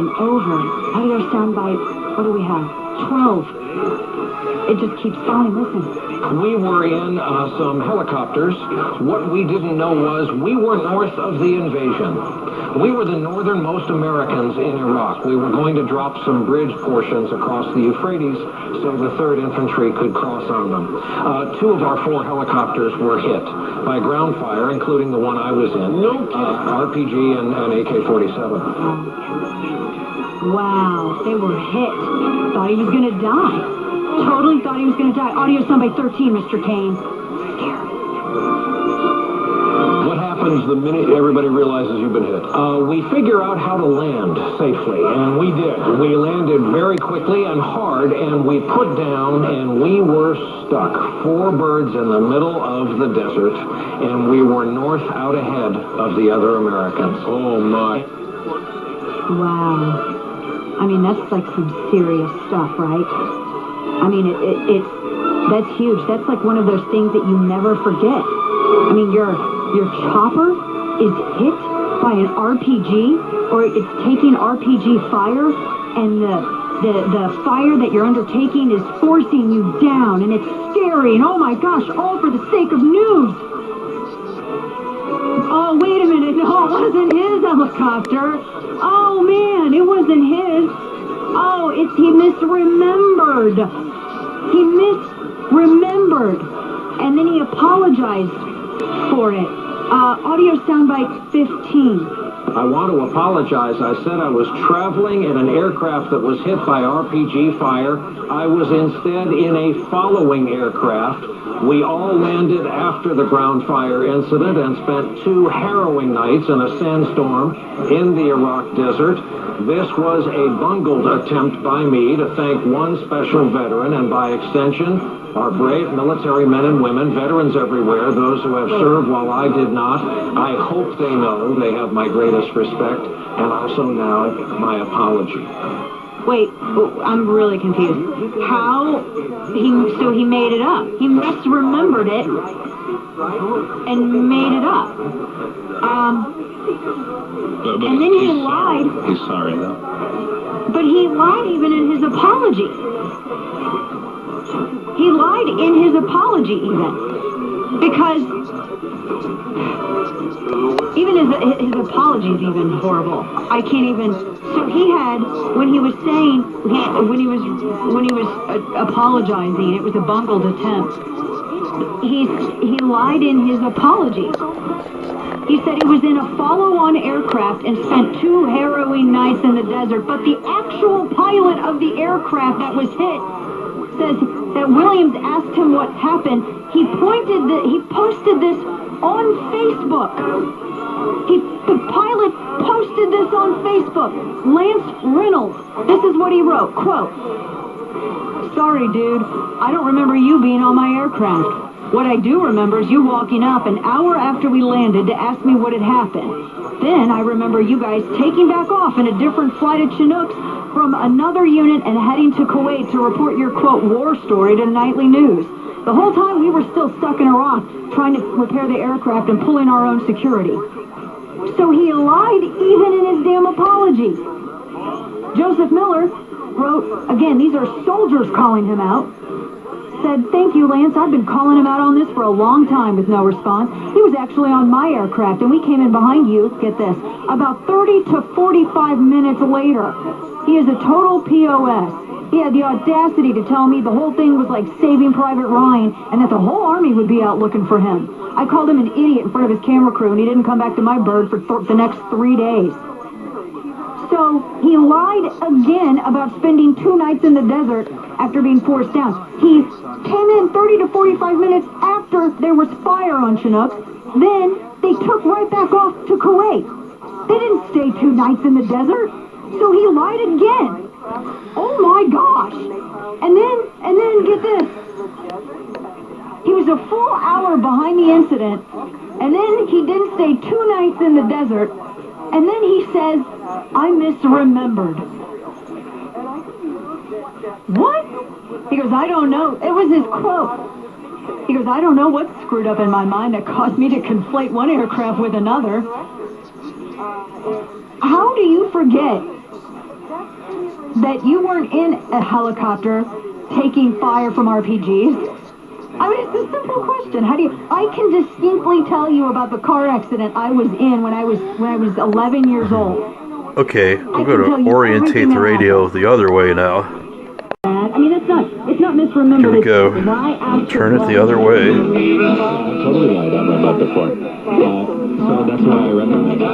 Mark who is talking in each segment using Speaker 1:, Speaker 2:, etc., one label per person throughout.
Speaker 1: and over. Audio soundbite, what do we have? 12. It just keeps going. Listen.
Speaker 2: We were in some helicopters. What we didn't know was we were north of the invasion. We were the northernmost Americans in Iraq. We were going to drop some bridge portions across the Euphrates so the 3rd Infantry could cross on them. 2 of our 4 helicopters were hit by ground fire, including the one I was in. RPG and AK-47.
Speaker 1: Wow, they were hit. Thought he was going to die. Totally thought he was going to die. Audio soundbite 13, Mr. Kane. Scary.
Speaker 2: What happens the minute everybody realizes you've been hit? We figure out how to land safely, and we did. We landed very quickly and hard, and we put down, and we were stuck. 4 birds in the middle of the desert, and we were north out ahead of the other Americans. Oh, my.
Speaker 1: Wow. I mean, that's like some serious stuff, right? I mean, that's huge. That's like one of those things that you never forget. I mean, your chopper is hit by an RPG, or it's taking RPG fire, and the fire that you're undertaking is forcing you down, and it's scary, and oh my gosh, all for the sake of news. Oh, wait a minute. No, it wasn't his helicopter. Oh, man, it wasn't his. Oh, he misremembered. He misremembered. And then he apologized for it. Audio soundbite 15.
Speaker 2: I want to apologize. I said I was traveling in an aircraft that was hit by RPG fire. I was instead in a following aircraft. We all landed after the ground fire incident and spent 2 harrowing nights in a sandstorm in the Iraq desert. This was a bungled attempt by me to thank one special veteran, and by extension, our brave military men and women, veterans everywhere, those who have served while I did not. I hope they know they have my greatest respect, and also now my apology.
Speaker 1: Wait, I'm really confused. How? So he made it up. He misremembered it and made it up.
Speaker 3: But
Speaker 1: and then he lied.
Speaker 3: He's sorry, though.
Speaker 1: But he lied even in his apology. He lied in his apology even. Because even his apology is even horrible. I can't even. So he had, when he was saying, when he was apologizing, it was a bungled attempt. He lied in his apology. He said he was in a follow-on aircraft and spent 2 harrowing nights in the desert. But the actual pilot of the aircraft that was hit says that Williams asked him what happened. He posted this on Facebook. The pilot posted this on Facebook. Lance Reynolds. This is what he wrote. Quote, "Sorry, dude. I don't remember you being on my aircraft. What I do remember is you walking up an hour after we landed to ask me what had happened. Then I remember you guys taking back off in a different flight of Chinooks from another unit and heading to Kuwait to report your, quote, war story to nightly news. The whole time we were still stuck in Iraq trying to repair the aircraft and pull in our own security." So he lied even in his damn apology. Joseph Miller wrote, again, these are soldiers calling him out, said, "Thank you, Lance. I've been calling him out on this for a long time with no response. He was actually on my aircraft, and we came in behind you," get this, "about 30 to 45 minutes later. He is a total POS. He had the audacity to tell me the whole thing was like Saving Private Ryan and that the whole army would be out looking for him. I called him an idiot in front of his camera crew, and he didn't come back to my bird for the next 3 days." So he lied again about spending 2 nights in the desert after being forced down. He came in 30 to 45 minutes after there was fire on Chinook. Then they took right back off to Kuwait. They didn't stay 2 nights in the desert. So he lied again. Oh my gosh. And then get this. He was a full hour behind the incident, and then he didn't stay 2 nights in the desert, and then he says, "I misremembered." What? He goes, "I don't know." It was his quote. He goes, "I don't know what's screwed up in my mind that caused me to conflate one aircraft with another." How do you forget that you weren't in a helicopter taking fire from RPGs? I mean, it's a simple question. How do you? I can distinctly tell you about the car accident I was in when I was 11 years old.
Speaker 3: Okay, I'm going to orientate the radio the other way now.
Speaker 1: I mean, it's not misremembered.
Speaker 3: Here we go. Turn it the other way.
Speaker 4: Totally lied on that before. So that's why I recommend it.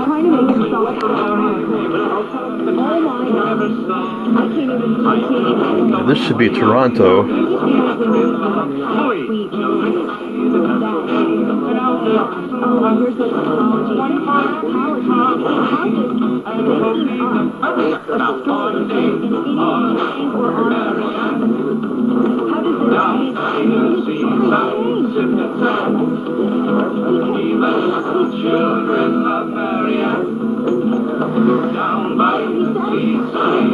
Speaker 1: Trying to make himself.
Speaker 3: This should be Toronto.
Speaker 5: Down by the seaside,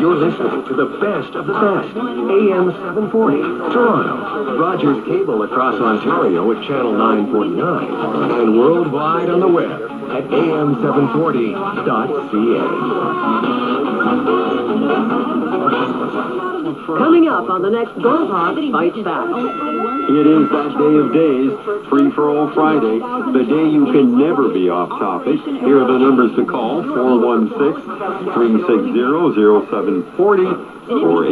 Speaker 6: You're listening to the best of the best. AM 740, Toronto. Rogers Cable across Ontario at Channel 949. And worldwide on the web at am740.ca.
Speaker 7: Coming up on the next Go Hawk Fights Back.
Speaker 4: It is that day of days, Free for All Friday, the day you can never be off topic. Here are the numbers to call: 416-360-0740 or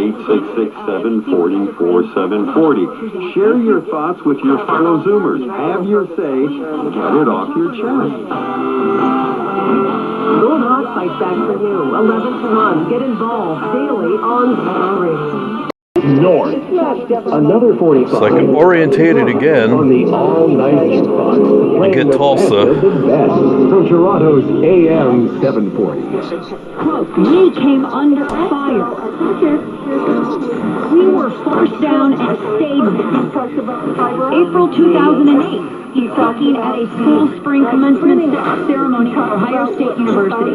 Speaker 4: 866-740-4740. Share your thoughts with your fellow Zoomers. Have your say. Get it off your chest.
Speaker 7: Go Hawk Fights Back for you, 11 to 1. Get involved daily on Zero Radio.
Speaker 6: North. Another 45.
Speaker 3: So I can orientate it again.
Speaker 6: On the all-night jukebox.
Speaker 3: I get Tulsa.
Speaker 6: The best from Toronto's AM 740.
Speaker 1: Quote, we came under fire. We were forced down and stayed there. April 2008. He's talking at a school spring commencement ceremony for Ohio State University.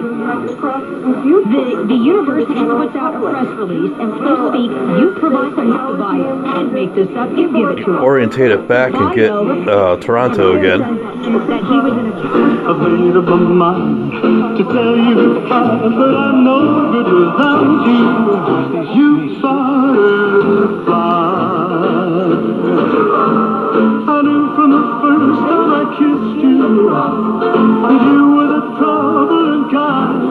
Speaker 1: The university puts out a press release, and so speak, you provide the buy it. Can't make this up, you give it to us.
Speaker 3: Orientate it back and get Toronto again.
Speaker 1: That he was in a...
Speaker 8: I've made up my mind to tell you goodbye, but I'm no good without you. You firefly. I knew from the first time I kissed you that you were the troubling kind.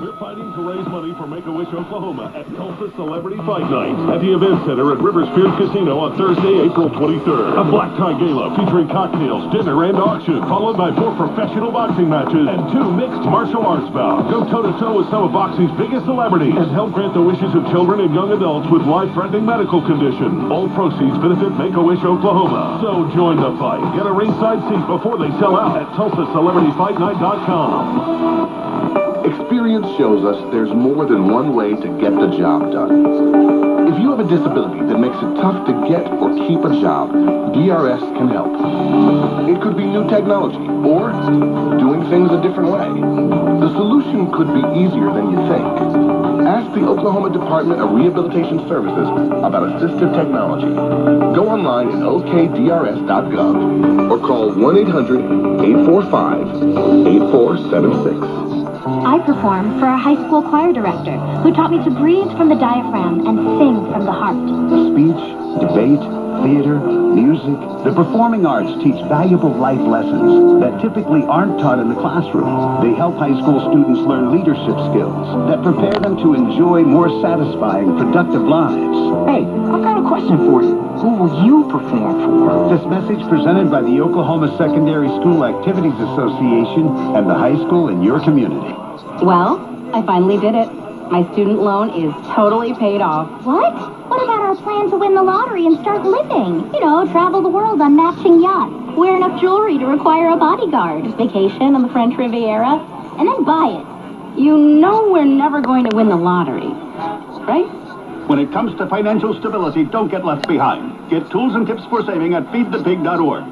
Speaker 9: We're fighting to raise money for Make-A-Wish Oklahoma at Tulsa Celebrity Fight Night at the Event Center at Riverspirit Casino on Thursday, April 23rd. A black tie gala featuring cocktails, dinner, and auction, followed by 4 professional boxing matches and 2 mixed martial arts bouts. Go toe-to-toe with some of boxing's biggest celebrities and help grant the wishes of children and young adults with life-threatening medical conditions. All proceeds benefit Make-A-Wish Oklahoma. So join the fight. Get a ringside seat before they sell out at TulsaCelebrityFightNight.com.
Speaker 10: Experience shows us there's more than one way to get the job done. If you have a disability that makes it tough to get or keep a job, DRS can help. It could be new technology or doing things a different way. The solution could be easier than you think. Ask the Oklahoma Department of Rehabilitation Services about assistive technology. Go online at okdrs.gov or call 1-800-845-8476.
Speaker 11: I perform for a high school choir director who taught me to breathe from the diaphragm and sing from the heart.
Speaker 12: Speech, debate, theater, music. The performing arts teach valuable life lessons that typically aren't taught in the classroom. They help high school students learn leadership skills that prepare them to enjoy more satisfying, productive lives.
Speaker 13: Hey, I've got a question for you. Who will you perform for?
Speaker 12: This message presented by the Oklahoma Secondary School Activities Association and the high school in your community.
Speaker 14: Well, I finally did it. My student loan is totally paid off.
Speaker 11: What? What about our plan to win the lottery and start living? You know, travel the world on matching yachts, wear enough jewelry to require a bodyguard, vacation on the French Riviera, and then buy it.
Speaker 14: You know we're never going to win the lottery, right?
Speaker 12: When it comes to financial stability, don't get left behind. Get tools and tips for saving at feedthepig.org.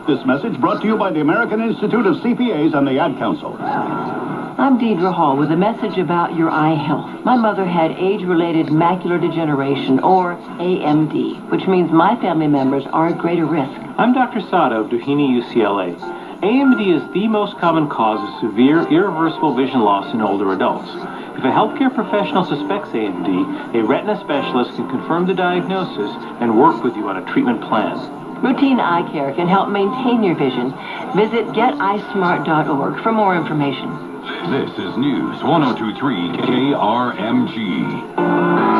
Speaker 12: This message brought to you by the American Institute of CPAs and the Ad Council.
Speaker 15: I'm Deidre Hall with a message about your eye health. My mother had age-related macular degeneration, or AMD, which means my family members are at greater risk.
Speaker 16: I'm Dr. Sato of Doheny UCLA. AMD is the most common cause of severe, irreversible vision loss in older adults. If a healthcare professional suspects AMD, a retina specialist can confirm the diagnosis and work with you on a treatment plan.
Speaker 15: Routine eye care can help maintain your vision. Visit geteyesmart.org for more information.
Speaker 17: This is News 102.3 KRMG.